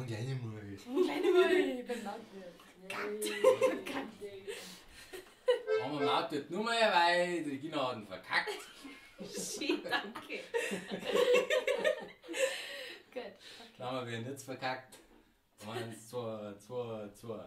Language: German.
kleine Mal. Kleine Mal, benannt wird. Aber man tut nur mehr, weil die Regina hat ihn verkackt. Shit, danke. Gut, okay. Dann haben wir jetzt verkackt. 1, 2, 2, 2.